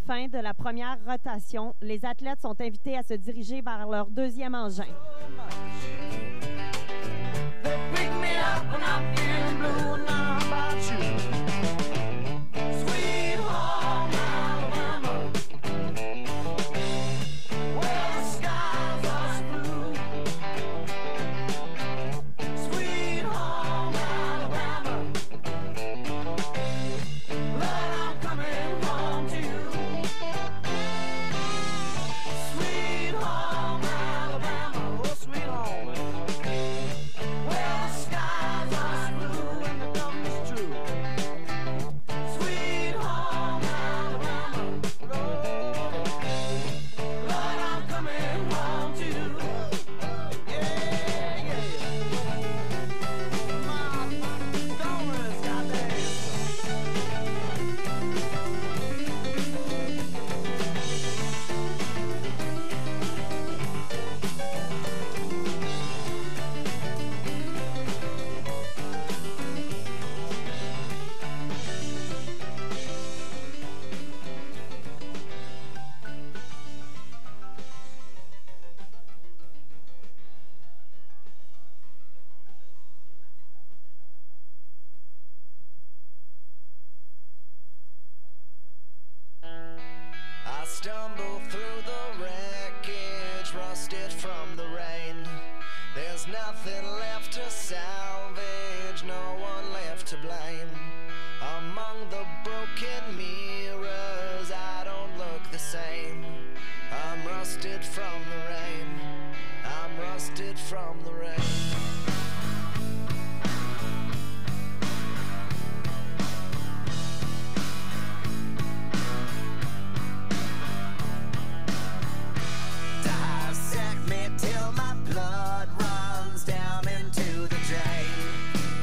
fin de la première rotation. Les athlètes sont invités à se diriger vers leur deuxième engin. Stumble through the wreckage, rusted from the rain. There's nothing left to salvage, no one left to blame. Among the broken mirrors, I don't look the same. I'm rusted from the rain. I'm rusted from the rain. Till my blood runs down into the drain.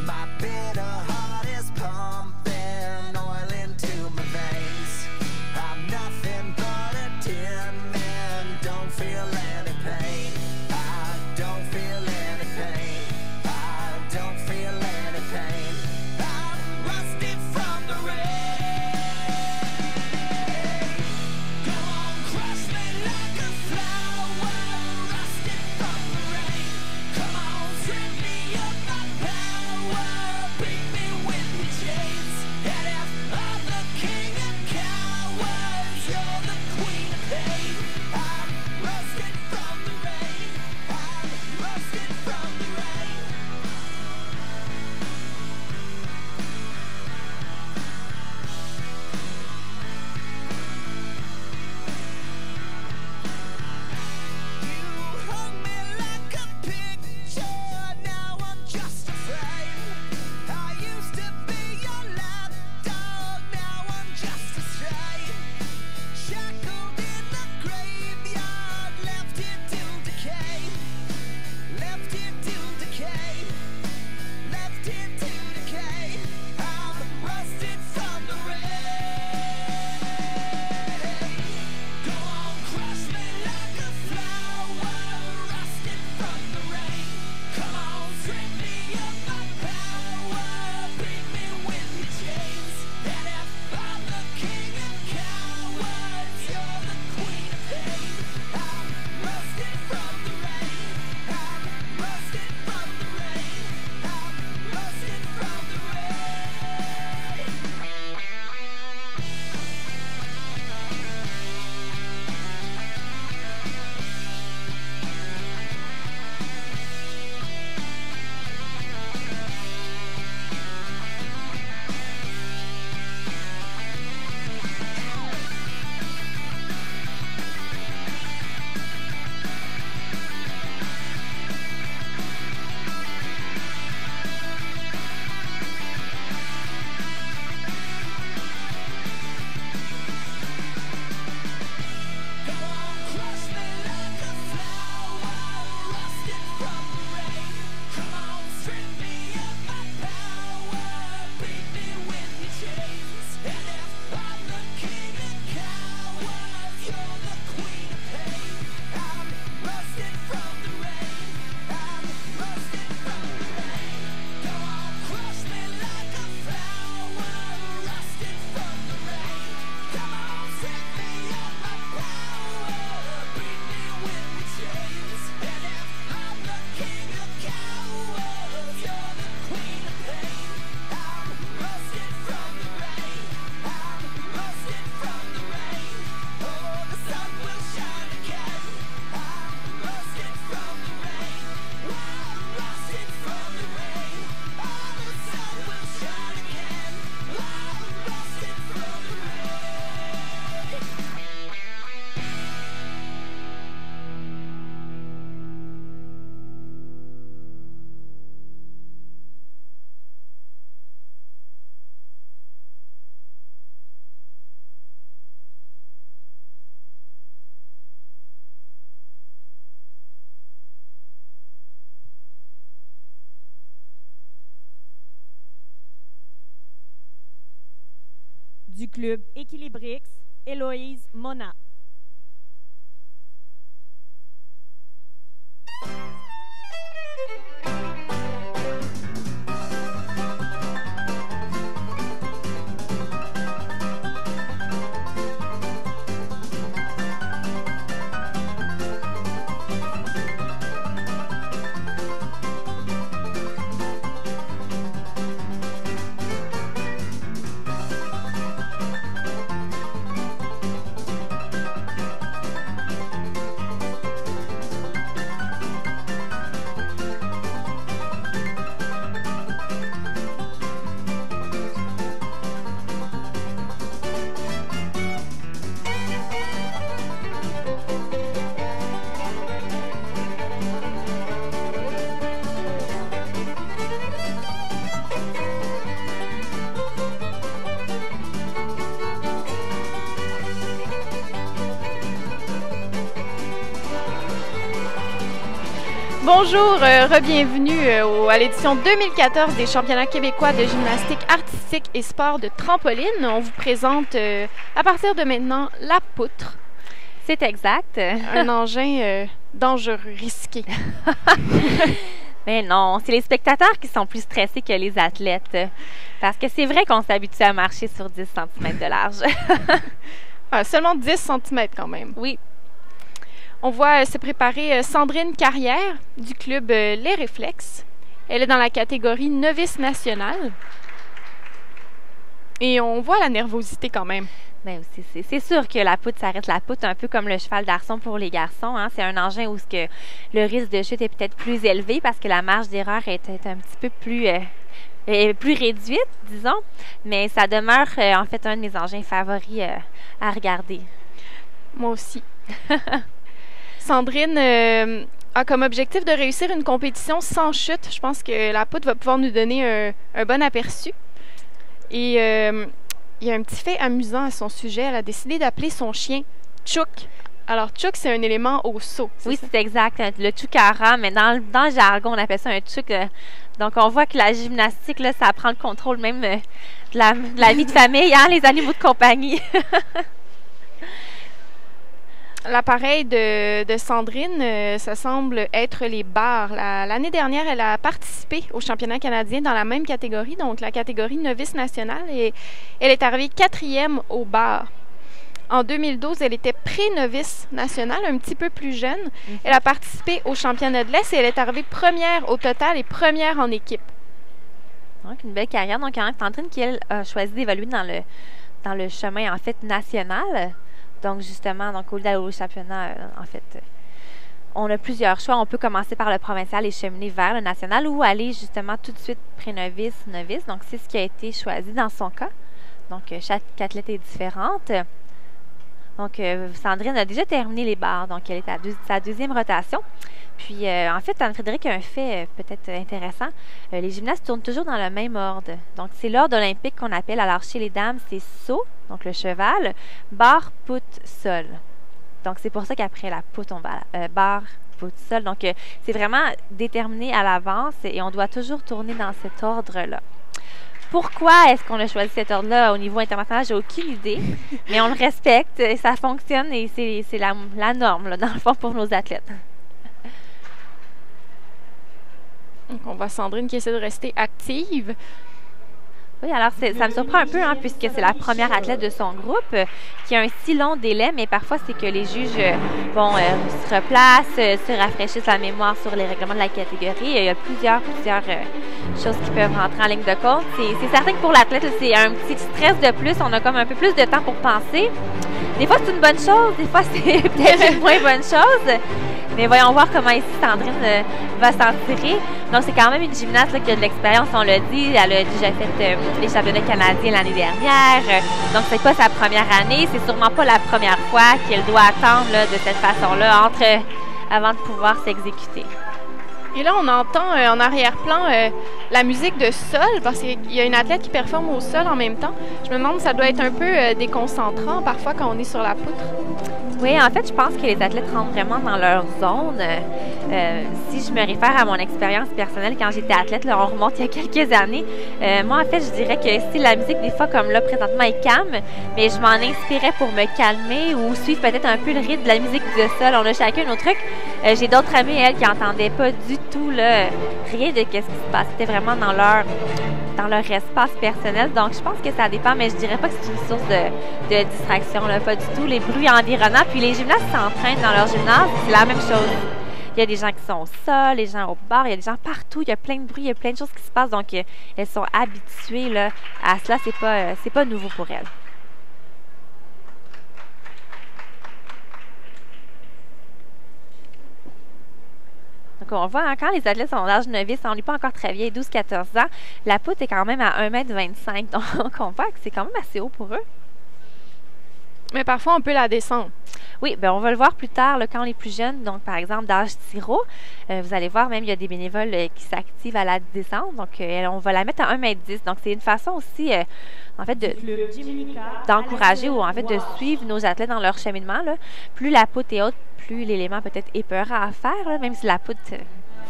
My bitter heart is pumping oil into my veins. I'm nothing but a tin man, don't feel any pain. I don't feel any pain. du club Équilibrix, Héloïse Mona. Bonjour, re-bienvenue à l'édition 2014 des championnats québécois de gymnastique artistique et sport de trampoline. On vous présente à partir de maintenant la poutre. C'est exact. Un engin dangereux, risqué. Mais non, c'est les spectateurs qui sont plus stressés que les athlètes. Parce que c'est vrai qu'on s'habitue à marcher sur 10 cm de large. Seulement 10 cm quand même. Oui. On voit se préparer Sandrine Carrière du club Les Réflexes. Elle est dans la catégorie novice nationale. Et on voit la nervosité quand même. Ben, c'est sûr que la poutre, ça reste la poutre, un peu comme le cheval d'arçon pour les garçons. Hein. C'est un engin où le risque de chute est peut-être plus élevé parce que la marge d'erreur est un petit peu plus réduite, disons. Mais ça demeure en fait un de mes engins favoris à regarder. Moi aussi. Sandrine a comme objectif de réussir une compétition sans chute. Je pense que la poutre va pouvoir nous donner un bon aperçu. Et il y a un petit fait amusant à son sujet. Elle a décidé d'appeler son chien Tchouk. Alors, Tchouk, c'est un élément au saut. Oui, c'est exact. Le Tchoukara, mais dans le jargon, on appelle ça un Tchouk. Donc, on voit que la gymnastique, là, ça prend le contrôle même de la vie de famille, hein, les animaux de compagnie. L'appareil de Sandrine, ça semble être les barres. L'année dernière, elle a participé au championnat canadien dans la même catégorie, donc la catégorie novice nationale, et elle est arrivée 4e aux barres. En 2012, elle était pré-novice nationale, un petit peu plus jeune. Mm-hmm. Elle a participé au championnat de l'Est et elle est arrivée première au total et première en équipe. Donc, une belle carrière. Donc, Sandrine qui, elle, a choisi d'évoluer dans le chemin, en fait, national. Donc, justement, au lieu d'aller au championnat, en fait, on a plusieurs choix. On peut commencer par le provincial et cheminer vers le national ou aller justement tout de suite pré-novice, novice. Donc, c'est ce qui a été choisi dans son cas. Donc, chaque athlète est différente. Donc, Sandrine a déjà terminé les barres. Donc, elle est à sa deuxième rotation. Puis, en fait, Anne-Frédérique a un fait peut-être intéressant. Les gymnastes tournent toujours dans le même ordre. Donc, c'est l'ordre olympique qu'on appelle. Alors, chez les dames, c'est saut, donc le cheval, barre, poutre, sol. Donc, c'est pour ça qu'après la poutre, on va à barre, poutre, sol. Donc, c'est vraiment déterminé à l'avance et on doit toujours tourner dans cet ordre-là. Pourquoi est-ce qu'on a choisi cet ordre-là au niveau international? J'ai aucune idée, mais on le respecte et ça fonctionne et c'est la norme, là, dans le fond, pour nos athlètes. Donc, on voit Sandrine qui essaie de rester active. Oui, alors ça me surprend un peu, hein, puisque c'est la première athlète de son groupe qui a un si long délai, mais parfois c'est que les juges se replacent, se rafraîchissent la mémoire sur les règlements de la catégorie. Il y a plusieurs choses qui peuvent rentrer en ligne de compte. C'est certain que pour l'athlète, c'est un petit stress de plus. On a comme un peu plus de temps pour penser. Des fois, c'est une bonne chose, des fois, c'est peut-être une moins bonne chose. Mais voyons voir comment ici Sandrine va s'en tirer. Donc, c'est quand même une gymnaste là, qui a de l'expérience, on l'a dit. Elle a déjà fait les championnats canadiens l'année dernière. Donc, c'est pas sa première année. C'est sûrement pas la première fois qu'elle doit attendre là, de cette façon-là avant de pouvoir s'exécuter. Et là, on entend en arrière-plan la musique de sol, parce qu'il y a une athlète qui performe au sol en même temps. Je me demande si ça doit être un peu déconcentrant parfois quand on est sur la poutre. Oui, en fait, je pense que les athlètes rentrent vraiment dans leur zone. Si je me réfère à mon expérience personnelle quand j'étais athlète, là, on remonte il y a quelques années, moi, en fait, je dirais que si la musique, des fois, comme là, présentement, est calme, mais je m'en inspirais pour me calmer ou suivre peut-être un peu le rythme de la musique de sol. On a chacun nos trucs. J'ai d'autres amis, elles, qui n'entendaient pas du tout là, rien de ce qui se passe. C'était vraiment dans leur espace personnel. Donc, je pense que ça dépend, mais je dirais pas que c'est une source de distraction, là, pas du tout. Les bruits environnants, puis les gymnastes s'entraînent dans leur gymnase, c'est la même chose. Il y a des gens qui sont au sol, les gens au bar, il y a des gens partout, il y a plein de bruit, il y a plein de choses qui se passent. Donc, elles sont habituées là, à cela. C'est pas nouveau pour elles. Donc, on voit, hein, quand les athlètes sont d'âge novice, on n'est pas encore très vieille, 12-14 ans, la poutre est quand même à 1,25 m. Donc, on voit que c'est quand même assez haut pour eux. Mais parfois, on peut la descendre. Oui, bien, on va le voir plus tard là, quand on est plus jeune. Donc, par exemple, d'âge tiro, vous allez voir, même, il y a des bénévoles qui s'activent à la descente. Donc, on va la mettre à 1,10 m. Donc, c'est une façon aussi, en fait, d'encourager ou, en fait, de suivre nos athlètes dans leur cheminement. Là. Plus la poutre est haute, plus l'élément peut être épeurant à faire, là, même si la poutre, c'est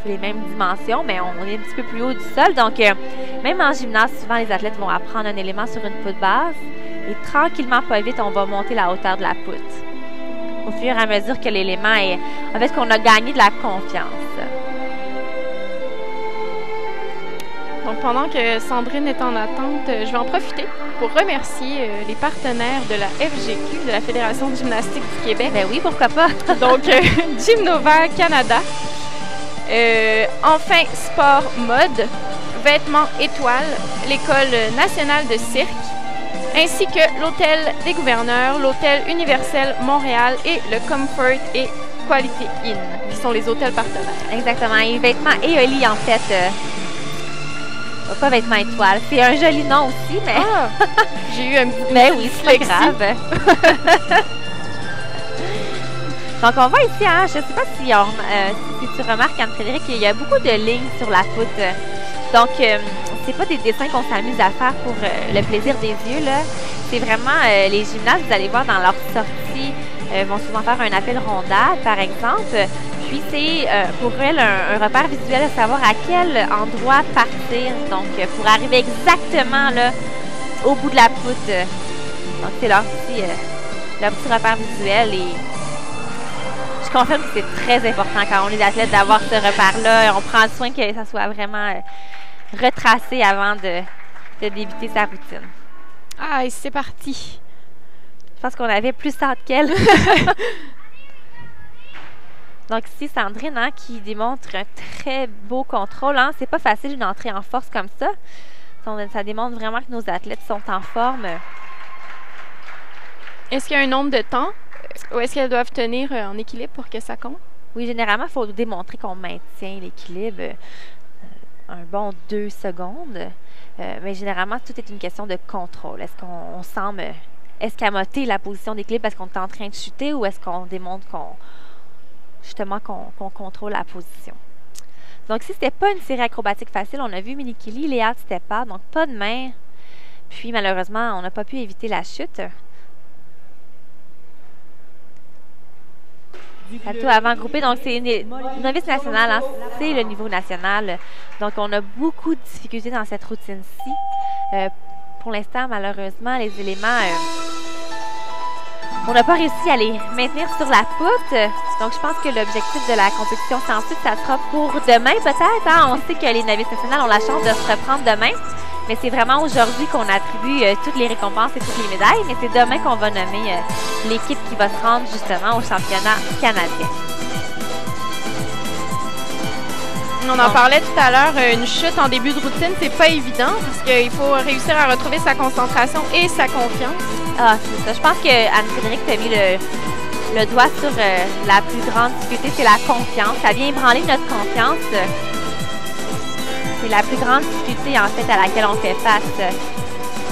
les mêmes dimensions, mais on est un petit peu plus haut du sol. Donc, même en gymnase, souvent, les athlètes vont apprendre un élément sur une poutre basse. Et tranquillement, pas vite, on va monter la hauteur de la poutre. Au fur et à mesure que l'élément est... En fait, qu'on a gagné de la confiance. Donc, pendant que Sandrine est en attente, je vais en profiter pour remercier les partenaires de la FGQ, de la Fédération de gymnastique du Québec. Ben oui, pourquoi pas? Donc, Gymnova Canada, Enfin Sport Mode, Vêtements Étoiles, l'École nationale de cirque, ainsi que l'Hôtel des gouverneurs, l'Hôtel universel Montréal et le Comfort et Quality Inn, qui sont les hôtels partenaires. Exactement. Et Vêtements Éoli, en fait, pas Vêtements Étoiles. C'est un joli nom aussi, mais... Ah, j'ai eu un petit... Mais oui, c'est pas grave. Donc, on voit ici, hein, je ne sais pas si tu remarques, Anne-Frédéric, il y a beaucoup de lignes sur la poutre. Donc, c'est pas des dessins qu'on s'amuse à faire pour le plaisir des yeux, là. C'est vraiment les gymnastes, vous allez voir dans leur sortie, vont souvent faire un appel rondade, par exemple. Puis, c'est pour elles un repère visuel de savoir à quel endroit partir. Donc, pour arriver exactement là, au bout de la poutre. Donc, c'est leur petit repère visuel. Et je confirme que c'est très important quand on est athlète d'avoir ce repère-là. On prend soin que ça soit vraiment retracé avant de débuter sa routine. Ah, et c'est parti! Je pense qu'on avait plus hâte qu'elle. Donc ici, Sandrine, hein, qui démontre un très beau contrôle. Hein. C'est pas facile d'entrer en force comme ça. Ça démontre vraiment que nos athlètes sont en forme. Est-ce qu'il y a un nombre de temps? Ou est-ce qu'elles doivent tenir en équilibre pour que ça compte? Oui, généralement, il faut démontrer qu'on maintient l'équilibre un bon 2 secondes. Mais généralement, tout est une question de contrôle. Est-ce qu'on semble escamoter la position d'équilibre parce qu'on est en train de chuter ou est-ce qu'on démontre qu'on contrôle la position? Donc, si c'était pas une série acrobatique facile, on a vu Minikili, Léa, c'était pas, donc pas de main. Puis, malheureusement, on n'a pas pu éviter la chute. Plateau avant groupé, donc c'est une novice nationale, hein, c'est le niveau national. Donc, on a beaucoup de difficultés dans cette routine-ci. Pour l'instant, malheureusement, les éléments, on n'a pas réussi à les maintenir sur la poutre. Donc, je pense que l'objectif de la compétition sans suite, ça sera pour demain peut-être. Hein? On sait que les novices nationales ont la chance de se reprendre demain. Mais c'est vraiment aujourd'hui qu'on attribue toutes les récompenses et toutes les médailles. Mais c'est demain qu'on va nommer l'équipe qui va se rendre justement au championnat canadien. On en parlait tout à l'heure, une chute en début de routine, c'est pas évident parce qu'il faut réussir à retrouver sa concentration et sa confiance. Ah, c'est ça. Je pense que Anne-Frédéric t'a mis le doigt sur la plus grande difficulté, c'est la confiance. Ça vient ébranler notre confiance. C'est la plus grande difficulté, en fait, à laquelle on fait face.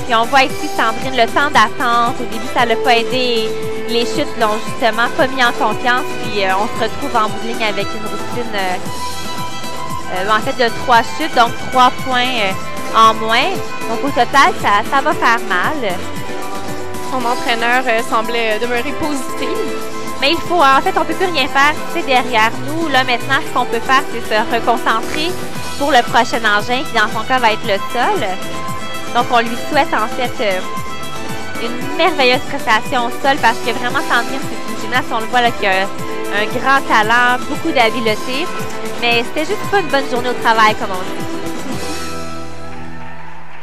Puis on voit ici, Sandrine, le temps d'attente. Au début, ça l'a pas aidé. Les chutes l'ont justement pas mis en confiance. Puis on se retrouve en bout de ligne avec une routine en fait de 3 chutes, donc 3 points en moins. Donc au total, ça va faire mal. Son entraîneur semblait demeurer positif. Mais il faut, en fait, on ne peut plus rien faire, c'est derrière nous. Là, maintenant, ce qu'on peut faire, c'est se reconcentrer pour le prochain engin, qui dans son cas va être le sol. Donc, on lui souhaite, en fait, une merveilleuse prestation au sol, parce que vraiment, Sandrine, c'est une gymnaste, on le voit, là, qui a un grand talent, beaucoup d'habileté. Mais c'était juste pas une bonne journée au travail, comme on dit.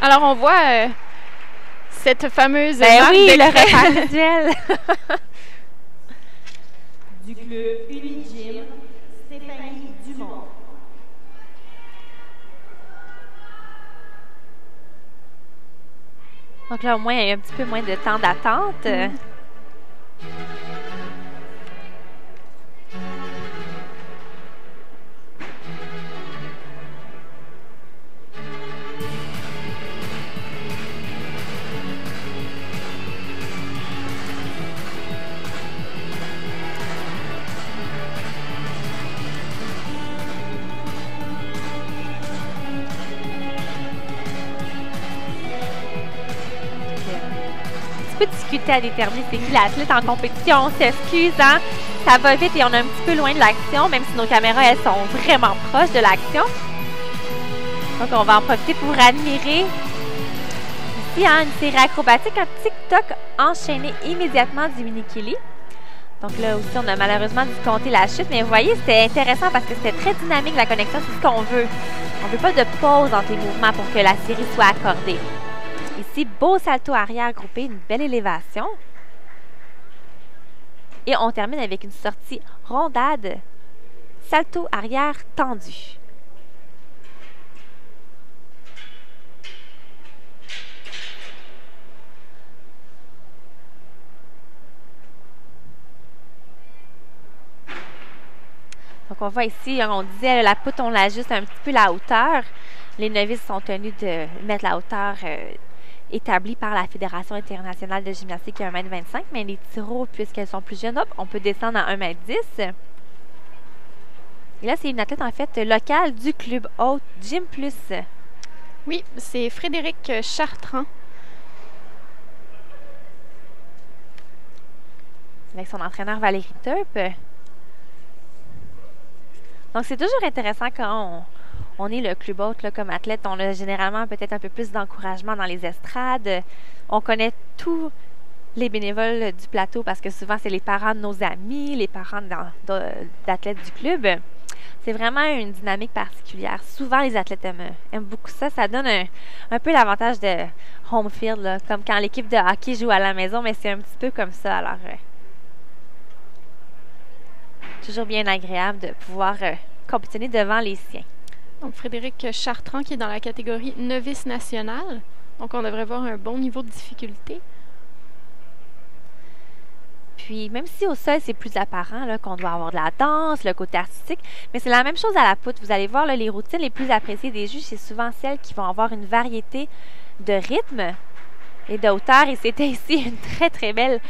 Alors, on voit cette fameuse marque de le craie. repère visuel. Du club Unigym, Stéphanie Dumont. Donc là, au moins, il y a un petit peu moins de temps d'attente. Peu de difficulté à déterminer c'est qui l'athlète en compétition. On s'excuse, hein? Ça va vite et on est un petit peu loin de l'action, même si nos caméras, elles sont vraiment proches de l'action. Donc, on va en profiter pour admirer ici hein, une série acrobatique, un TikTok enchaîné immédiatement du Minikili. Donc là aussi, on a malheureusement dû compter la chute, mais vous voyez, c'était intéressant parce que c'était très dynamique la connexion, c'est ce qu'on veut. On ne veut pas de pause dans tes mouvements pour que la série soit accordée. Ici, beau salto arrière groupé, une belle élévation. Et on termine avec une sortie rondade, salto arrière tendu. Donc on voit ici, on disait, la poutre, on l'ajuste un petit peu la hauteur. Les novices sont tenus de mettre la hauteur établie par la Fédération internationale de gymnastique qui est 1,25 m, mais les tiroirs, puisqu'elles sont plus jeunes, hop, on peut descendre à 1,10 m. Et là, c'est une athlète, en fait, locale du club haute Gym Plus. Oui, c'est Frédéric Chartrand. Avec son entraîneur Valérie Teup. Donc, c'est toujours intéressant quand on est le club haute là, comme athlète. On a généralement peut-être un peu plus d'encouragement dans les estrades. On connaît tous les bénévoles du plateau parce que souvent, c'est les parents de nos amis, les parents d'athlètes du club. C'est vraiment une dynamique particulière. Souvent, les athlètes aiment beaucoup ça. Ça donne un peu l'avantage de home field, là, comme quand l'équipe de hockey joue à la maison, mais c'est un petit peu comme ça. Alors, toujours bien agréable de pouvoir compétitionner devant les siens. Donc, Frédéric Chartrand qui est dans la catégorie novice nationale. Donc, on devrait voir un bon niveau de difficulté. Puis, même si au sol, c'est plus apparent qu'on doit avoir de la danse, le côté artistique, mais c'est la même chose à la poutre. Vous allez voir, là, les routines les plus appréciées des juges, c'est souvent celles qui vont avoir une variété de rythme et de hauteur. Et c'était ici une très, très belle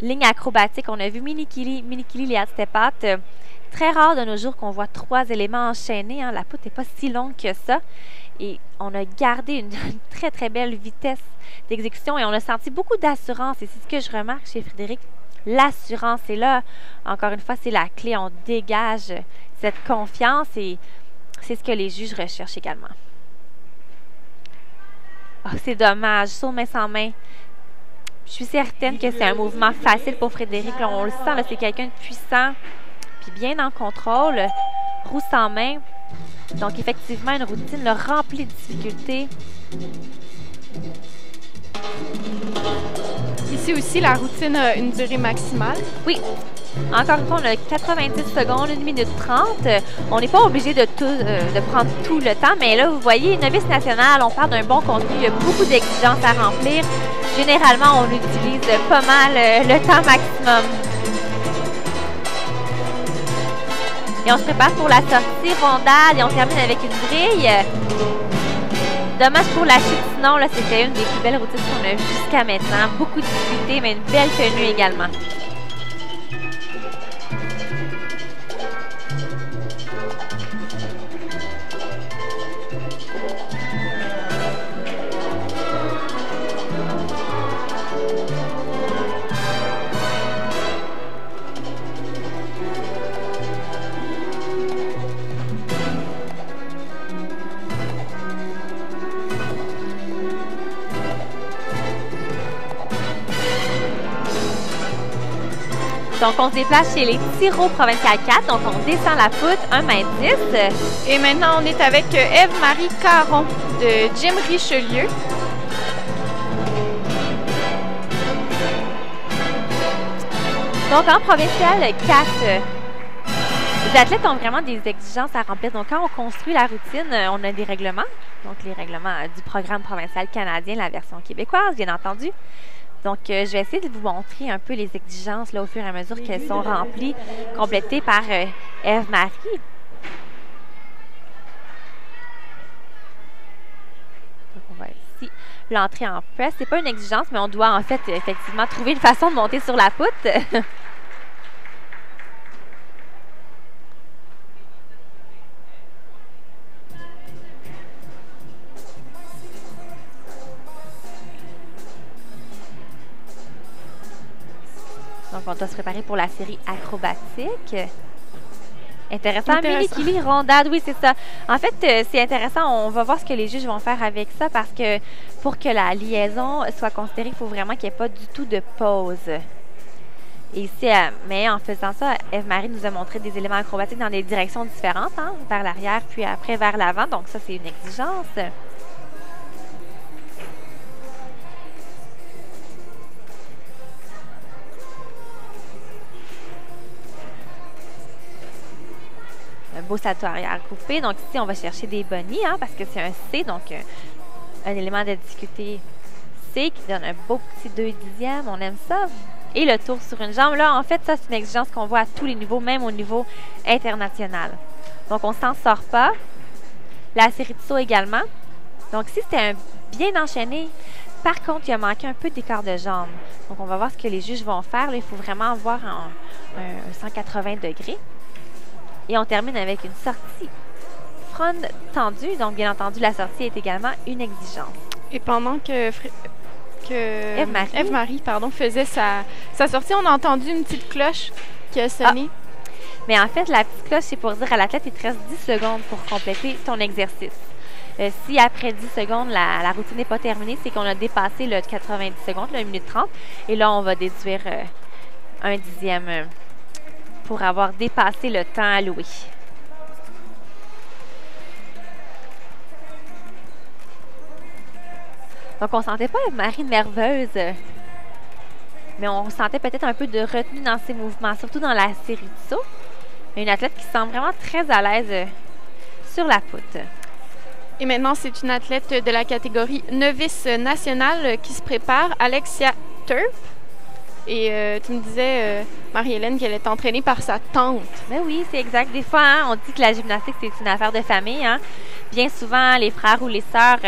ligne acrobatique. On a vu Minikili, Léa Stepat. Très rare de nos jours qu'on voit 3 éléments enchaînés. Hein. La poutre n'est pas si longue que ça. Et on a gardé une très, très belle vitesse d'exécution et on a senti beaucoup d'assurance. Et c'est ce que je remarque chez Frédéric. L'assurance est là. Encore une fois, c'est la clé. On dégage cette confiance et c'est ce que les juges recherchent également. Oh, c'est dommage. Saut main sans main. Je suis certaine que c'est un mouvement facile pour Frédéric. Là, on le sent, c'est quelqu'un de puissant. Bien en contrôle, roue sans main. Donc, effectivement, une routine remplie de difficultés. Ici aussi, la routine a une durée maximale. Oui. Encore une fois, on a 90 secondes, 1 minute 30. On n'est pas obligé de prendre tout le temps, mais là, vous voyez, novice nationale, on parle d'un bon contenu. Il y a beaucoup d'exigences à remplir. Généralement, on utilise pas mal le temps maximum. Et on se prépare pour la sortie rondade et on termine avec une vrille. Dommage pour la chute, sinon, là, c'était une des plus belles routines qu'on a vues jusqu'à maintenant. Beaucoup de difficultés, mais une belle tenue également. Donc, on se déplace chez les Tirots Provincial 4. Donc, on descend la poutre 1,10 m. Et maintenant, on est avec Ève-Marie Caron de Jim Richelieu. Donc, en Provincial 4, les athlètes ont vraiment des exigences à remplir. Donc, quand on construit la routine, on a des règlements. Donc, les règlements du programme provincial canadien, la version québécoise, bien entendu. Donc, je vais essayer de vous montrer un peu les exigences là, au fur et à mesure qu'elles sont remplies, complétées par Ève-Marie. Donc, on va ici. L'entrée en press, c'est pas une exigence, mais on doit en fait effectivement trouver une façon de monter sur la poutre. Donc, on doit se préparer pour la série acrobatique. Intéressant. Mini-kili, rondade, oui, c'est ça. En fait, c'est intéressant. On va voir ce que les juges vont faire avec ça parce que pour que la liaison soit considérée, il faut vraiment qu'il n'y ait pas du tout de pause. Et ici, mais en faisant ça, Ève-Marie nous a montré des éléments acrobatiques dans des directions différentes, hein, vers l'arrière, puis après vers l'avant. Donc, ça, c'est une exigence. Un beau salto arrière coupé. Donc ici, on va chercher des bonnies, hein, parce que c'est un C, donc un élément de difficulté C qui donne un beau petit 2/10. On aime ça. Et le tour sur une jambe. Là, en fait, ça, c'est une exigence qu'on voit à tous les niveaux, même au niveau international. Donc, on s'en sort pas. La série de sauts également. Donc, ici, c'était un bien enchaîné. Par contre, il a manqué un peu d'écart de jambe. Donc, on va voir ce que les juges vont faire. Là, il faut vraiment avoir un 180 degrés. Et on termine avec une sortie front tendue. Donc, bien entendu, la sortie est également une exigence. Et pendant que Ève-Marie faisait sa sortie, on a entendu une petite cloche qui a sonné. Ah. Mais en fait, la petite cloche, c'est pour dire à l'athlète, il te reste 10 secondes pour compléter ton exercice. Si après 10 secondes, la routine n'est pas terminée, c'est qu'on a dépassé le 90 secondes, le 1 minute 30. Et là, on va déduire 1/10 pour avoir dépassé le temps alloué. Donc, on ne sentait pas Marie nerveuse, mais on sentait peut-être un peu de retenue dans ses mouvements, surtout dans la série de sauts. Une athlète qui se sent vraiment très à l'aise sur la poutre. Et maintenant, c'est une athlète de la catégorie novice nationale qui se prépare, Alexia Turp. Et tu me disais, Marie-Hélène, qu'elle est entraînée par sa tante. Ben oui, c'est exact. Des fois, hein, on dit que la gymnastique, c'est une affaire de famille. Hein. Bien souvent, les frères ou les sœurs,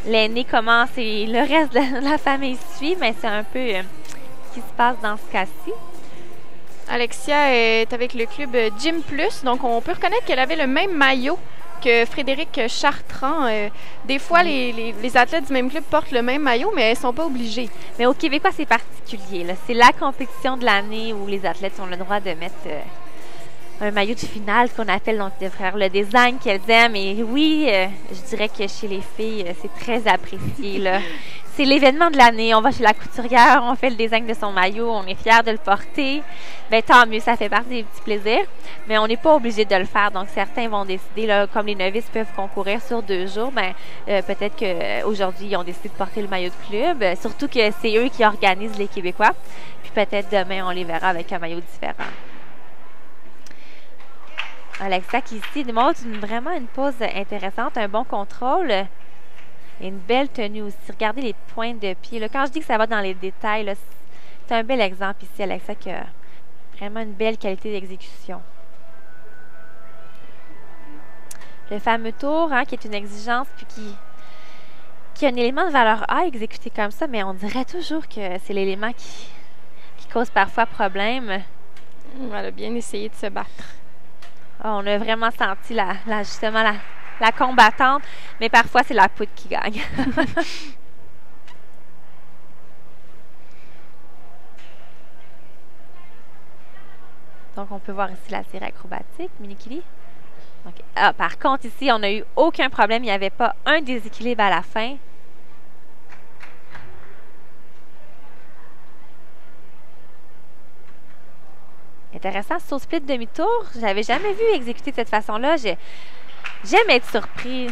l'aîné commence et le reste de la famille suit. Mais c'est un peu ce qui se passe dans ce cas-ci. Alexia est avec le club Gym Plus. Donc, on peut reconnaître qu'elle avait le même maillot que Frédéric Chartrand. Des fois, les athlètes du même club portent le même maillot, mais elles ne sont pas obligées. Mais au Québécois, c'est particulier. C'est la compétition de l'année où les athlètes ont le droit de mettre un maillot de finale qu'on appelle, donc de faire le design qu'elles aiment. Et oui, je dirais que chez les filles, c'est très apprécié. Là. C'est l'événement de l'année. On va chez la couturière, on fait le design de son maillot, on est fiers de le porter. Bien, tant mieux, ça fait partie des petits plaisirs. Mais on n'est pas obligé de le faire. Donc, certains vont décider, là, comme les novices peuvent concourir sur 2 jours, bien, peut-être qu'aujourd'hui, ils ont décidé de porter le maillot de club. Surtout que c'est eux qui organisent les Québécois. Puis peut-être demain, on les verra avec un maillot différent. Alexia qui ici démontre vraiment une pose intéressante, un bon contrôle. Et une belle tenue aussi. Regardez les pointes de pied. Là. Quand je dis que ça va dans les détails, là, c'est un bel exemple ici, Alexia, qui a vraiment une belle qualité d'exécution. Le fameux tour, hein, qui est une exigence, puis qui a un élément de valeur A exécuté comme ça, mais on dirait toujours que c'est l'élément qui cause parfois problème. Elle a bien essayé de se battre. Oh, on a vraiment senti justement la combattante, mais parfois, c'est la poutre qui gagne. Donc, on peut voir ici la série acrobatique, mini-kili. Par contre, ici, on n'a eu aucun problème. Il n'y avait pas un déséquilibre à la fin. intéressant. Sur split demi-tour, je l'avais jamais vu exécuter de cette façon-là. J'aime être surpris.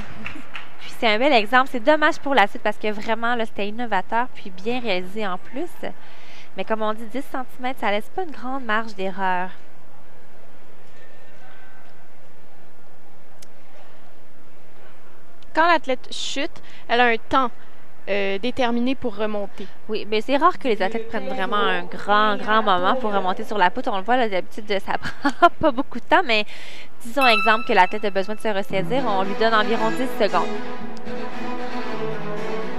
Puis c'est un bel exemple. C'est dommage pour la suite parce que vraiment, là, c'était innovateur puis bien réalisé en plus. Mais comme on dit, 10 cm, ça laisse pas une grande marge d'erreur. Quand l'athlète chute, elle a un temps déterminé pour remonter. Oui, mais c'est rare que les athlètes prennent vraiment un grand moment pour remonter sur la poutre. On le voit, là, d'habitude, ça prend pas beaucoup de temps, mais disons exemple que l'athlète a besoin de se ressaisir, on lui donne environ 10 secondes.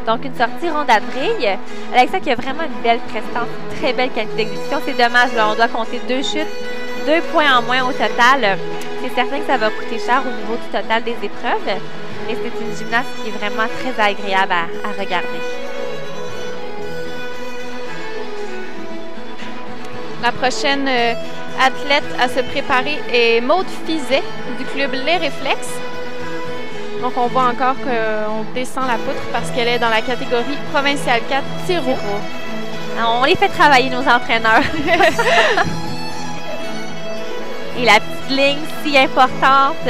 Donc, une sortie ronde à vrille. Alexa qui a vraiment une belle prestance, très belle qualité d'exécution. C'est dommage, là, on doit compter 2 chutes, 2 points en moins au total. C'est certain que ça va coûter cher au niveau du total des épreuves. Et c'est une gymnaste qui est vraiment très agréable à regarder. La prochaine athlète à se préparer est Maude Fizet du club Les Réflexes. Donc, on voit encore qu'on descend la poutre parce qu'elle est dans la catégorie provinciale 4 tiro. On les fait travailler, nos entraîneurs. Et la petite ligne si importante.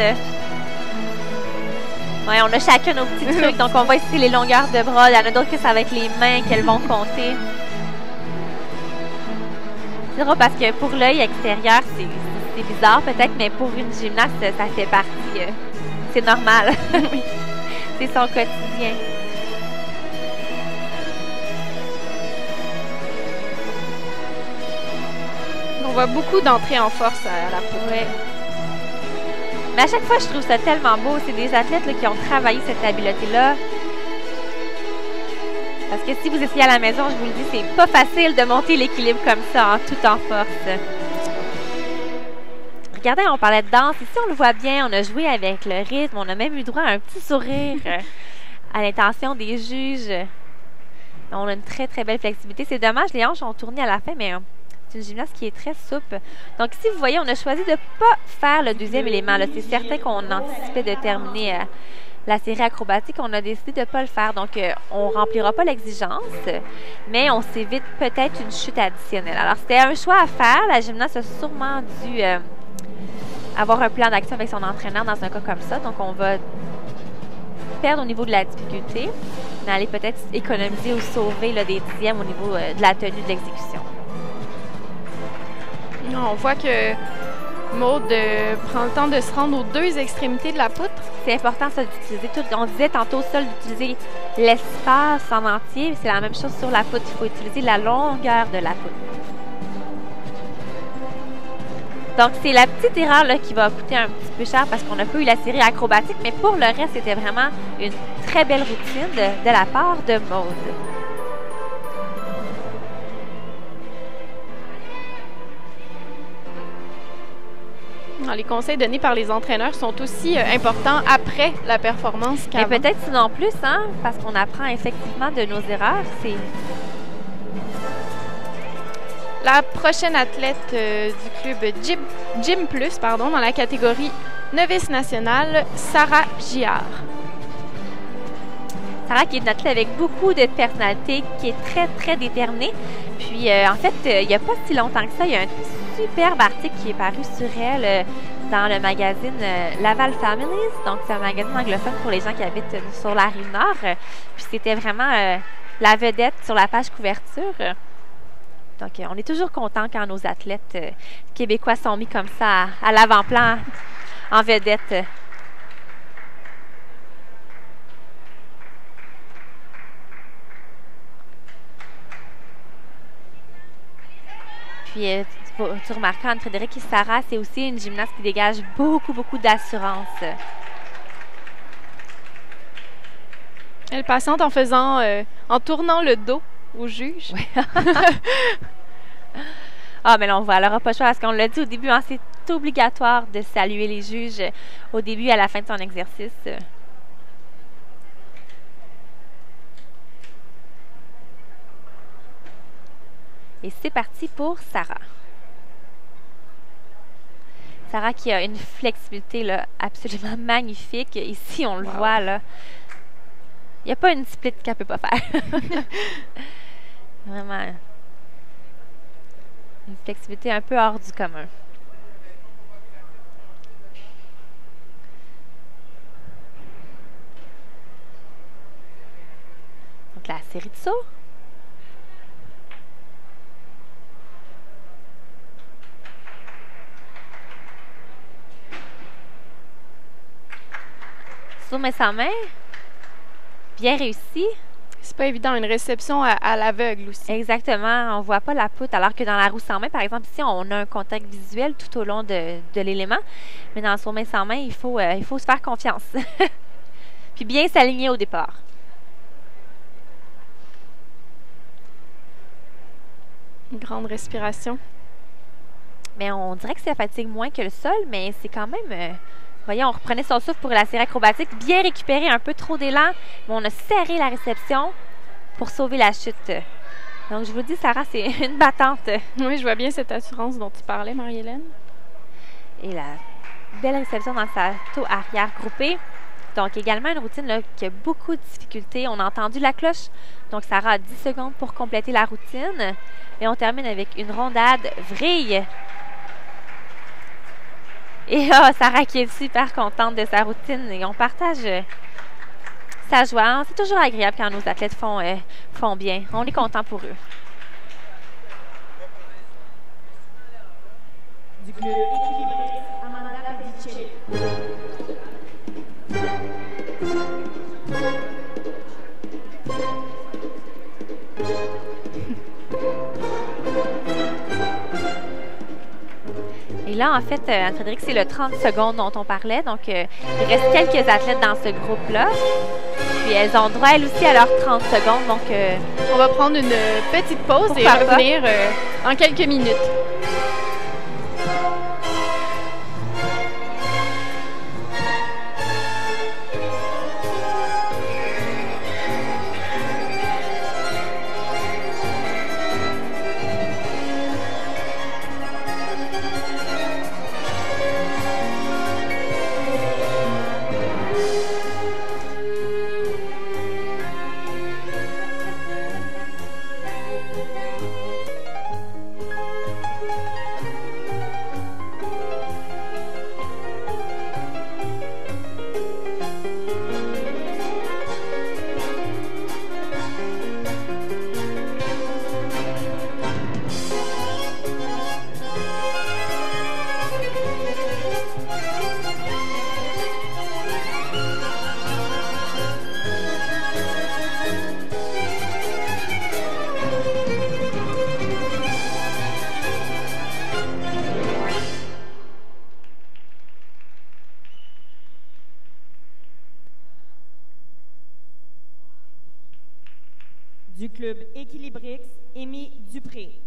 Oui, on a chacun nos petits trucs. Donc, on va essayer les longueurs de bras. Il y en a d'autres que ça va être les mains qu'elles vont compter. C'est drôle parce que pour l'œil extérieur, c'est bizarre peut-être, mais pour une gymnaste, ça fait partie. C'est normal. C'est son quotidien. On voit beaucoup d'entrées en force à la poutre. Oui. Mais à chaque fois, je trouve ça tellement beau. C'est des athlètes là, qui ont travaillé cette habileté-là. Parce que si vous essayez à la maison, je vous le dis, c'est pas facile de monter l'équilibre comme ça, tout en force. Regardez, on parlait de danse. Ici, on le voit bien. On a joué avec le rythme. On a même eu droit à un petit sourire à l'intention des juges. On a une très, très belle flexibilité. C'est dommage, les hanches ont tourné à la fin, mais c'est une gymnaste qui est très souple. Donc ici, vous voyez, on a choisi de ne pas faire le deuxième élément. C'est certain qu'on anticipait de terminer la série acrobatique. On a décidé de ne pas le faire. Donc, on ne remplira pas l'exigence, mais on s'évite peut-être une chute additionnelle. Alors, c'était un choix à faire. La gymnaste a sûrement dû avoir un plan d'action avec son entraîneur dans un cas comme ça. Donc, on va perdre au niveau de la difficulté, mais aller peut-être économiser ou sauver là, des dixièmes au niveau de la tenue de l'exécution. On voit que Maude prend le temps de se rendre aux deux extrémités de la poutre. C'est important, ça, d'utiliser tout. On disait tantôt, seul d'utiliser l'espace en entier. C'est la même chose sur la poutre. Il faut utiliser la longueur de la poutre. Donc, c'est la petite erreur là, qui va coûter un petit peu cher parce qu'on n'a pas eu la série acrobatique. Mais pour le reste, c'était vraiment une très belle routine de la part de Maude. Les conseils donnés par les entraîneurs sont aussi importants après la performance qu'avant. Et peut-être sinon plus, hein, parce qu'on apprend effectivement de nos erreurs. La prochaine athlète du club Gym Plus, dans la catégorie novice nationale, Sarah Giard. Sarah qui est une athlète avec beaucoup de personnalité, qui est très, très déterminée. Puis, en fait, il n'y a pas si longtemps que ça, il y a un superbe article qui est paru sur elle dans le magazine Laval Families. Donc, c'est un magazine anglophone pour les gens qui habitent sur la Rive-Nord. Puis, c'était vraiment la vedette sur la page couverture. Donc, on est toujours content quand nos athlètes québécois sont mis comme ça à l'avant-plan en vedette. Puis, tu remarqueras, Anne-Frédérique et Sarah, c'est aussi une gymnaste qui dégage beaucoup, beaucoup d'assurance. Elle patiente en tournant le dos au juge. Oui. Ah, mais là, on voit, elle n'aura pas le choix, parce qu'on l'a dit au début, hein, c'est obligatoire de saluer les juges au début et à la fin de son exercice. Et c'est parti pour Sarah. Sarah qui a une flexibilité là, absolument magnifique. Ici, on le voit. Là. Il n'y a pas une split qu'elle ne peut pas faire. Vraiment. Une flexibilité un peu hors du commun. série de sauts. Saut main sans main. Bien réussi. C'est pas évident, une réception à l'aveugle aussi. Exactement, on voit pas la poutre, alors que dans la roue sans main, par exemple, ici, on a un contact visuel tout au long de l'élément. Mais dans le saut main sans main, il faut se faire confiance. Puis bien s'aligner au départ. Une grande respiration. Mais on dirait que ça fatigue moins que le sol, mais c'est quand même... voyez, on reprenait son souffle pour la série acrobatique, bien récupéré, un peu trop d'élan, mais on a serré la réception pour sauver la chute. Donc, je vous dis, Sarah, c'est une battante. Oui, je vois bien cette assurance dont tu parlais, Marie-Hélène. Et la belle réception dans sa salto arrière groupée. Donc, également une routine là, qui a beaucoup de difficultés. On a entendu la cloche, donc Sarah a 10 secondes pour compléter la routine. Et on termine avec une rondade vrille. Et Sarah qui est super contente de sa routine et on partage sa joie. C'est toujours agréable quand nos athlètes font bien. On est content pour eux. Du club équilibré, Amanda Pedicelli. Et là, en fait, Anne-Frédérique, c'est le 30 secondes dont on parlait. Donc, il reste quelques athlètes dans ce groupe-là. Puis, elles ont droit, elles aussi, à leurs 30 secondes. Donc, on va prendre une petite pause et revenir en quelques minutes. Du club Équilibrix, Amy Dupré.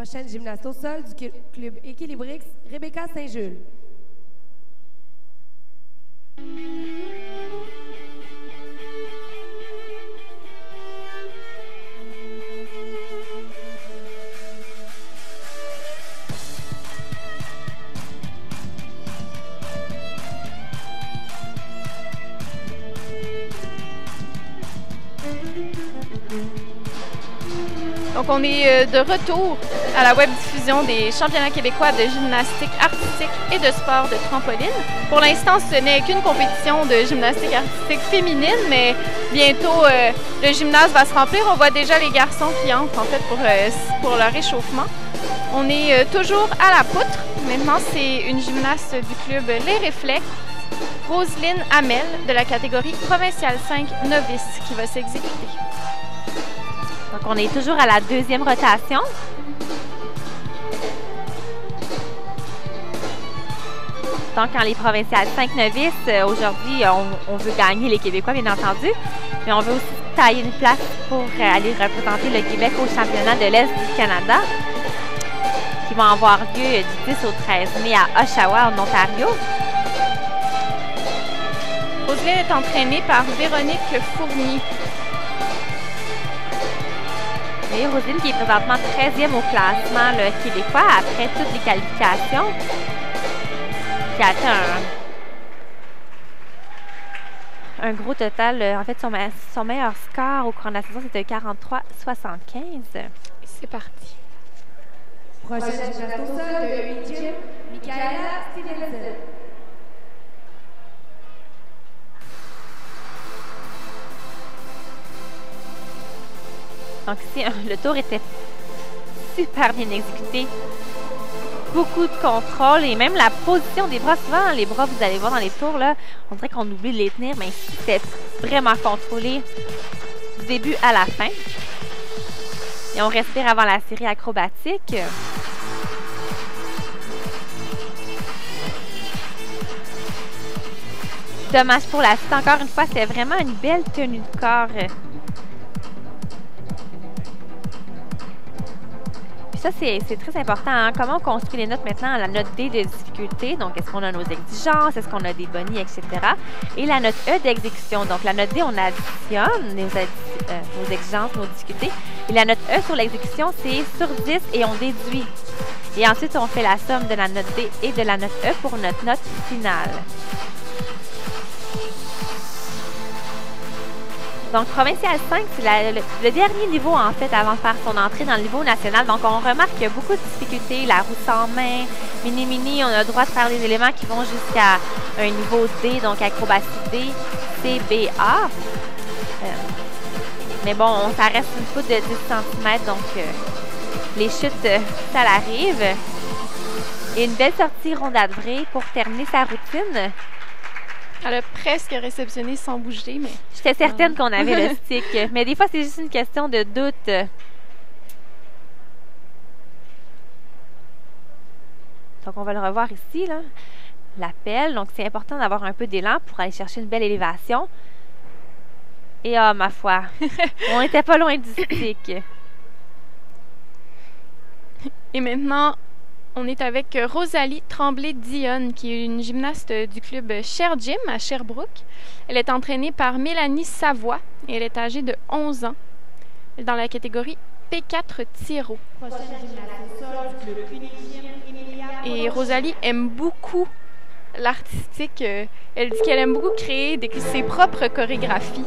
Prochaine gymnaste au sol du club Équilibrix, Rebecca Saint-Jules. Donc, on est de retour à la web-diffusion des championnats québécois de gymnastique artistique et de sport de trampoline. Pour l'instant, ce n'est qu'une compétition de gymnastique artistique féminine, mais bientôt, le gymnase va se remplir. On voit déjà les garçons qui entrent, en fait, pour leur échauffement. On est toujours à la poutre. Maintenant, c'est une gymnaste du club Les Réflexes, Roselyne Hamel, de la catégorie provinciale 5 novice, qui va s'exécuter. Donc, on est toujours à la deuxième rotation. Donc, en les provinciales 5 novices, aujourd'hui, on veut gagner les Québécois, bien entendu, mais on veut aussi tailler une place pour aller représenter le Québec au championnat de l'Est du Canada, qui vont avoir lieu du 10 au 13 mai à Oshawa, en Ontario. Roselyne est entraînée par Véronique Fournier. Et Roselyne qui est présentement 13e au classement québécois après toutes les qualifications, qui a atteint un gros total. En fait, son meilleur score au cours de la saison, c'était 43,75. C'est parti. Prochaine gymnaste au sol de 8e, Michaela Stevenson. Donc ici, le tour était super bien exécuté. Beaucoup de contrôle et même la position des bras. Souvent, les bras, vous allez voir dans les tours, là, on dirait qu'on oublie de les tenir, mais ici, c'était vraiment contrôlé du début à la fin. Et on respire avant la série acrobatique. Dommage pour la suite. Encore une fois, c'était vraiment une belle tenue de corps. Ça, c'est très important. Hein? Comment on construit les notes maintenant? La note D de difficulté, donc est-ce qu'on a nos exigences, est-ce qu'on a des bonnies, etc. Et la note E d'exécution. Donc la note D, on additionne nos exigences, nos difficultés. Et la note E sur l'exécution, c'est sur 10 et on déduit. Et ensuite, on fait la somme de la note D et de la note E pour notre note finale. Donc, Provincial 5, c'est le dernier niveau, en fait, avant de faire son entrée dans le niveau national. Donc, on remarque qu'il y a beaucoup de difficultés. La roue sans main, mini-mini, on a le droit de faire des éléments qui vont jusqu'à un niveau D, donc acrobatie D, C, B, A. Mais bon, ça reste une poutre de 10 cm, donc les chutes, ça l'arrive. Et une belle sortie rondade vraie pour terminer sa routine. Elle a presque réceptionné sans bouger, mais... J'étais certaine qu'on avait le stick. Mais des fois, c'est juste une question de doute. Donc, on va le revoir ici, là. L'appel. Donc, c'est important d'avoir un peu d'élan pour aller chercher une belle élévation. Et ah, ma foi, on n'était pas loin du stick. Et maintenant... on est avec Rosalie Tremblay-Dionne, qui est une gymnaste du club Cher Gym à Sherbrooke. Elle est entraînée par Mélanie Savoie et elle est âgée de 11 ans. Elle est dans la catégorie P4 Tiro. Et Rosalie aime beaucoup l'artistique. Elle dit qu'elle aime beaucoup créer ses propres chorégraphies.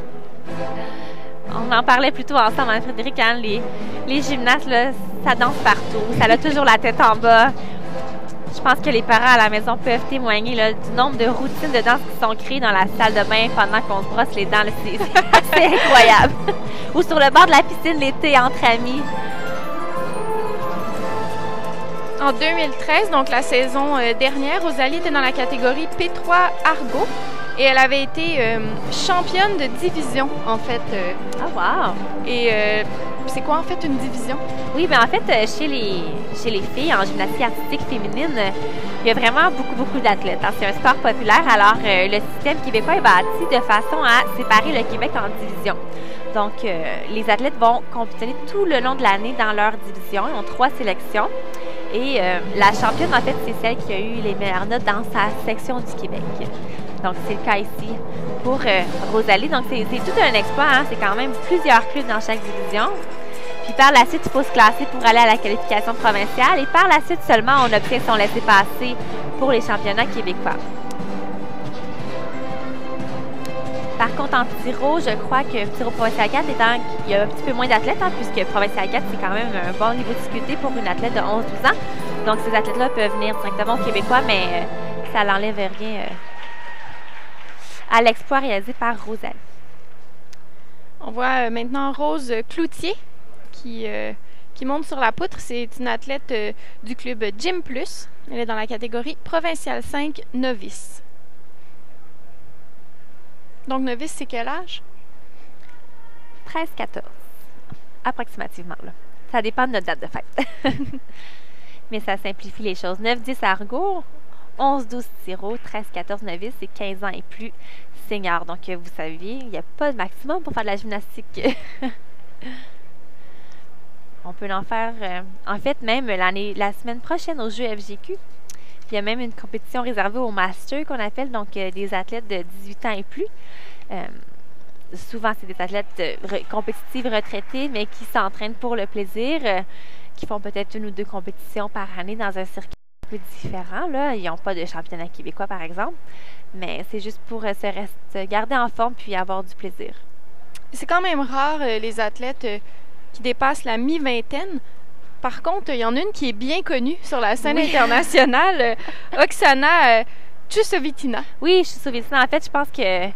On en parlait plutôt ensemble, hein, Frédéric, hein, les gymnastes, là, ça danse partout, ça a toujours la tête en bas. Je pense que les parents à la maison peuvent témoigner là, du nombre de routines de danse qui sont créées dans la salle de bain pendant qu'on se brosse les dents. C'est incroyable. Ou sur le bord de la piscine l'été entre amis. En 2013, donc la saison dernière, Rosalie était dans la catégorie P3 Argo. Et elle avait été championne de division, en fait. Ah, wow! Et c'est quoi, en fait, une division? Oui, bien en fait, chez les filles en gymnastique artistique féminine, il y a vraiment beaucoup d'athlètes. Hein. C'est un sport populaire, alors le système québécois est bâti de façon à séparer le Québec en divisions. Donc, les athlètes vont compétitionner tout le long de l'année dans leur division. Ils ont 3 sélections. Et la championne, en fait, c'est celle qui a eu les meilleures notes dans sa section du Québec. Donc, c'est le cas ici pour Rosalie. Donc, c'est tout un exploit. Hein? C'est quand même plusieurs clubs dans chaque division. Puis par la suite, il faut se classer pour aller à la qualification provinciale. Et par la suite seulement, on obtient son laissez-passer pour les championnats québécois. Par contre, en Pyro, je crois que Pyro Provincial 4, il y a un petit peu moins d'athlètes, hein, puisque Provincial 4, c'est quand même un bon niveau de difficulté pour une athlète de 11-12 ans. Donc, ces athlètes-là peuvent venir directement aux Québécois, mais ça n'enlève rien à l'exploit réalisé par Rosalie. On voit maintenant Rose Cloutier qui monte sur la poutre. C'est une athlète du club Gym Plus. Elle est dans la catégorie Provincial 5 novice. Donc, novice, c'est quel âge? 13-14, approximativement. Là. Ça dépend de notre date de fête. Mais ça simplifie les choses. 9-10 Argo, 11-12 Tiro, 13-14 novice et 15 ans et plus senior. Donc, vous saviez, il n'y a pas de maximum pour faire de la gymnastique. On peut en faire, en fait, même la semaine prochaine aux Jeux FGQ. Il y a même une compétition réservée aux masters qu'on appelle, donc des athlètes de 18 ans et plus. Souvent, c'est des athlètes compétitifs retraités, mais qui s'entraînent pour le plaisir, qui font peut-être 1 ou 2 compétitions par année dans un circuit un peu différent. Là. Ils n'ont pas de championnat québécois, par exemple, mais c'est juste pour se garder en forme puis avoir du plaisir. C'est quand même rare, les athlètes qui dépassent la mi-vingtaine. Par contre, il y en a une qui est bien connue sur la scène internationale, Oksana Chusovitina. Oui, Chusovitina. En fait, je pense que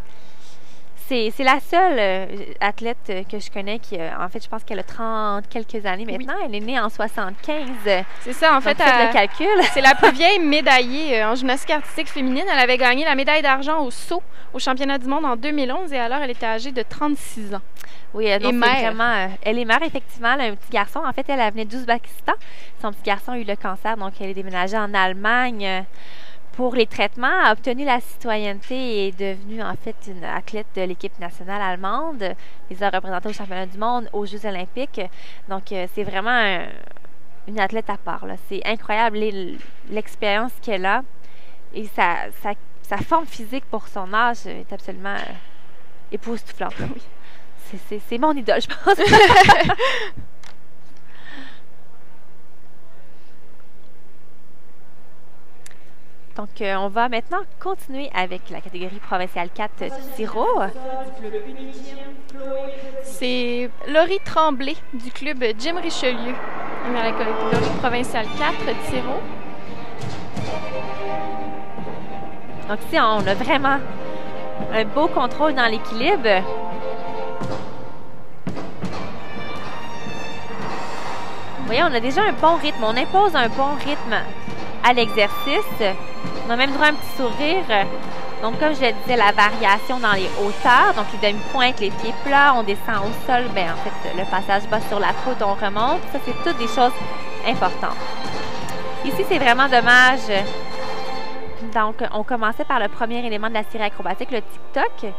c'est la seule athlète que je connais qui, en fait, je pense qu'elle a 30 quelques années maintenant. Oui. Elle est née en 75. C'est ça, en fait. Le calcul. C'est la plus vieille médaillée en gymnastique artistique féminine. Elle avait gagné la médaille d'argent au saut au championnat du monde en 2011 et alors elle était âgée de 36 ans. Oui, donc vraiment, elle est mère, effectivement. Elle a un petit garçon. En fait, elle venait d'Ouzbékistan. Son petit garçon a eu le cancer, donc elle est déménagée en Allemagne pour les traitements, a obtenu la citoyenneté et est devenue, en fait, une athlète de l'équipe nationale allemande. Les a représentée au championnat du monde, aux Jeux olympiques. Donc, c'est vraiment une athlète à part. C'est incroyable l'expérience qu'elle a. Et sa forme physique pour son âge est absolument époustouflante. Oui. C'est mon idole, je pense. Donc, on va maintenant continuer avec la catégorie provinciale 4 Tiro. C'est Laurie Tremblay du club Jim Richelieu dans la catégorie provinciale 4 Tiro. Donc, ici, on a vraiment un beau contrôle dans l'équilibre. Vous voyez, on a déjà un bon rythme. On impose un bon rythme à l'exercice. On a même droit à un petit sourire. Donc, comme je le disais, la variation dans les hauteurs. Donc, les demi-pointes, les pieds plats, on descend au sol. Bien, en fait, le passage bas sur la côte, on remonte. Ça, c'est toutes des choses importantes. Ici, c'est vraiment dommage. Donc, on commençait par le premier élément de la série acrobatique, le tic-toc.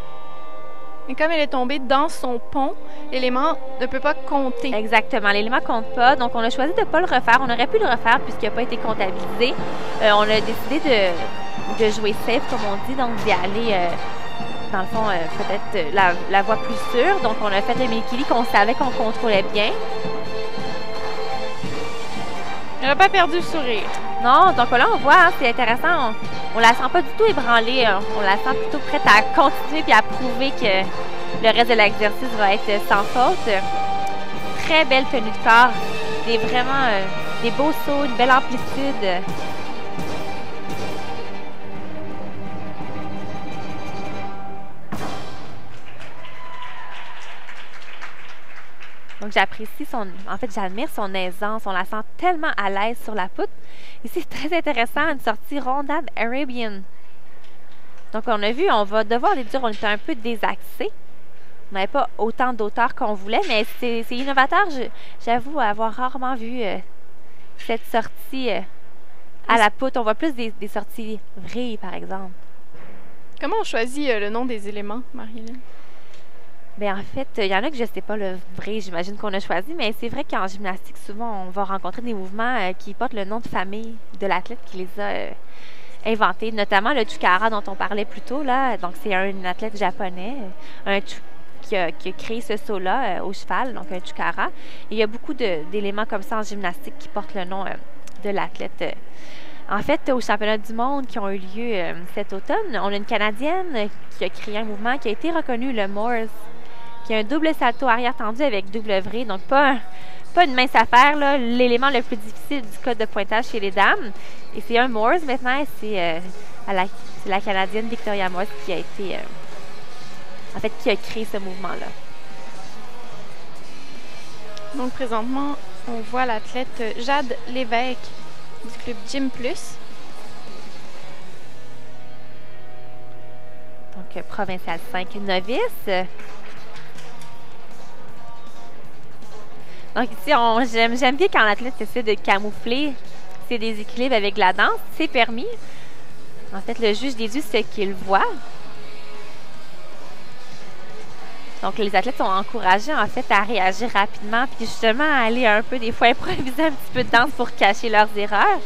Et comme elle est tombée dans son pont, l'élément ne peut pas compter. Exactement, l'élément ne compte pas. Donc, on a choisi de ne pas le refaire. On aurait pu le refaire puisqu'il n'a pas été comptabilisé. On a décidé de jouer safe, comme on dit, donc d'y aller, dans le fond, peut-être la voie plus sûre. Donc, on a fait le Mikili qu'on savait qu'on contrôlait bien. Elle n'a pas perdu le sourire. Non, donc là, on voit, hein, c'est intéressant. On la sent pas du tout ébranlée. On la sent plutôt prête à continuer et à prouver que le reste de l'exercice va être sans faute. Très belle tenue de corps. Vraiment des beaux sauts, une belle amplitude. Donc, j'apprécie en fait, j'admire son aisance. On la sent tellement à l'aise sur la poutre. Ici, c'est très intéressant, une sortie rondade Arabian. Donc, on a vu, on va devoir les dire, on était un peu désaxés. On n'avait pas autant d'auteur qu'on voulait, mais c'est innovateur. J'avoue avoir rarement vu cette sortie à la poutre. On voit plus des sorties vraies, par exemple. Comment on choisit le nom des éléments, Marie-Hélène? Bien, en fait, il y en a que je ne sais pas le vrai, j'imagine qu'on a choisi, mais c'est vrai qu'en gymnastique, souvent, on va rencontrer des mouvements qui portent le nom de famille de l'athlète qui les a inventés, notamment le Chukara dont on parlait plus tôt, là. Donc, c'est un athlète japonais, qui a créé ce saut-là au cheval, donc un Chukara. Et il y a beaucoup d'éléments comme ça en gymnastique qui portent le nom de l'athlète. En fait, aux championnats du monde qui ont eu lieu cet automne, on a une Canadienne qui a créé un mouvement qui a été reconnu, le Morse, qui est un double salto arrière tendu avec double vrille. Donc, pas une mince affaire, là. L'élément le plus difficile du code de pointage chez les dames. Et c'est un Morse maintenant. C'est la Canadienne Victoria Morse qui a été... qui a créé ce mouvement-là. Donc, présentement, on voit l'athlète Jade Lévesque du club Gym Plus. Donc, provincial 5 novice. Donc ici, j'aime bien quand l'athlète essaie de camoufler ses déséquilibres avec la danse. C'est permis. En fait, le juge déduit ce qu'il voit. Donc, les athlètes sont encouragés, en fait, à réagir rapidement puis justement à aller un peu, des fois, improviser un petit peu de danse pour cacher leurs erreurs.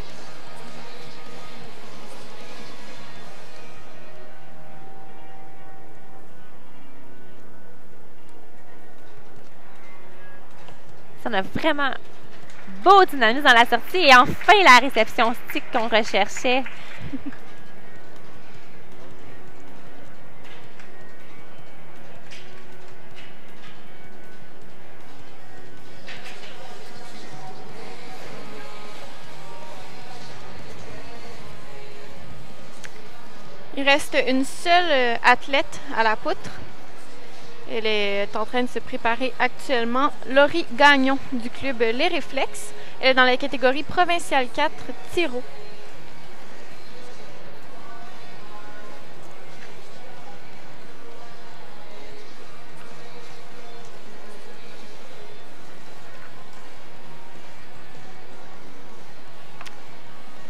On a vraiment beau dynamisme dans la sortie et enfin la réception stick qu'on recherchait. Il reste une seule athlète à la poutre. Elle est en train de se préparer actuellement. Laurie Gagnon du club Les Réflexes. Elle est dans la catégorie provinciale 4 Tiro.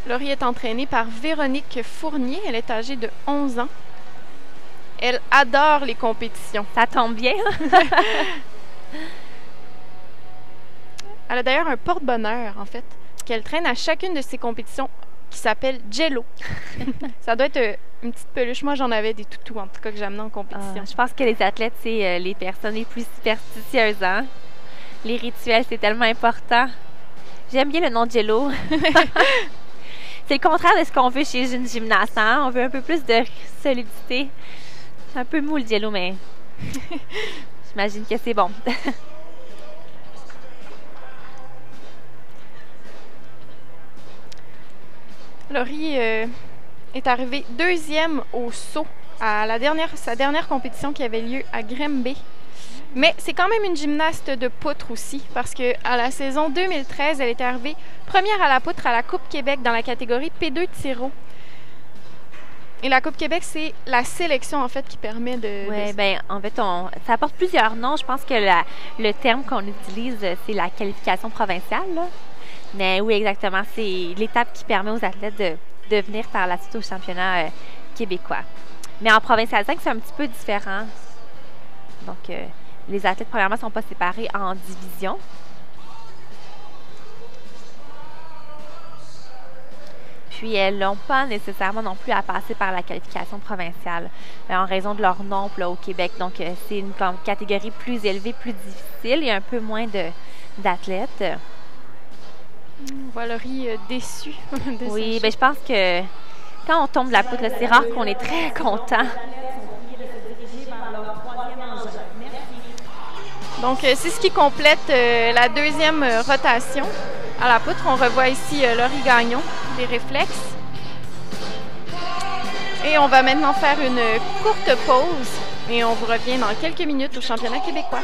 Laurie est entraînée par Véronique Fournier. Elle est âgée de 11 ans. Elle adore les compétitions. Ça tombe bien. Elle a d'ailleurs un porte-bonheur, en fait, qu'elle traîne à chacune de ses compétitions qui s'appelle Jello. Ça doit être une petite peluche. Moi, j'en avais des toutous, en tout cas, que j'amenais en compétition. Je pense que les athlètes, c'est les personnes les plus superstitieuses. Hein? Les rituels, c'est tellement important. J'aime bien le nom Jello. C'est le contraire de ce qu'on veut chez une gymnaste. Hein? On veut un peu plus de solidité. C'est un peu mou le Jello, mais j'imagine que c'est bon. Laurie est arrivée deuxième au saut à sa dernière compétition qui avait lieu à Grimby. Mais c'est quand même une gymnaste de poutre aussi, parce qu'à la saison 2013, elle était arrivée première à la poutre à la Coupe Québec dans la catégorie P2 Tiro. Et la Coupe Québec, c'est la sélection, en fait, qui permet de... Oui, bien, en fait, ça apporte plusieurs noms. Je pense que le terme qu'on utilise, c'est la qualification provinciale, là. Mais oui, exactement. C'est l'étape qui permet aux athlètes de venir par la suite au championnat québécois. Mais en provincial 5, c'est un petit peu différent. Donc, les athlètes, premièrement, ne sont pas séparés en divisions. Puis, elles n'ont pas nécessairement non plus à passer par la qualification provinciale en raison de leur nombre là, au Québec. Donc, c'est une catégorie plus élevée, plus difficile et un peu moins d'athlètes. On voit Laurie déçue. Oui, bien, je pense que quand on tombe de la poutre, c'est rare qu'on est très content. Donc, c'est ce qui complète la deuxième rotation à la poutre. On revoit ici Laurie Gagnon, des réflexes. Et on va maintenant faire une courte pause et on vous revient dans quelques minutes au championnat québécois.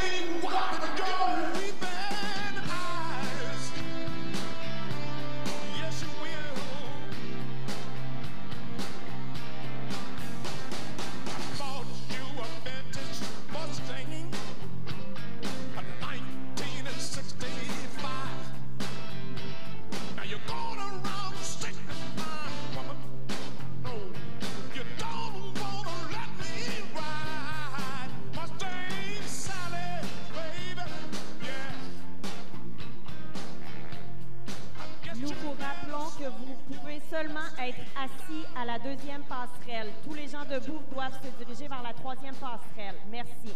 seulement être assis à la deuxième passerelle. Tous les gens debout doivent se diriger vers la troisième passerelle. Merci.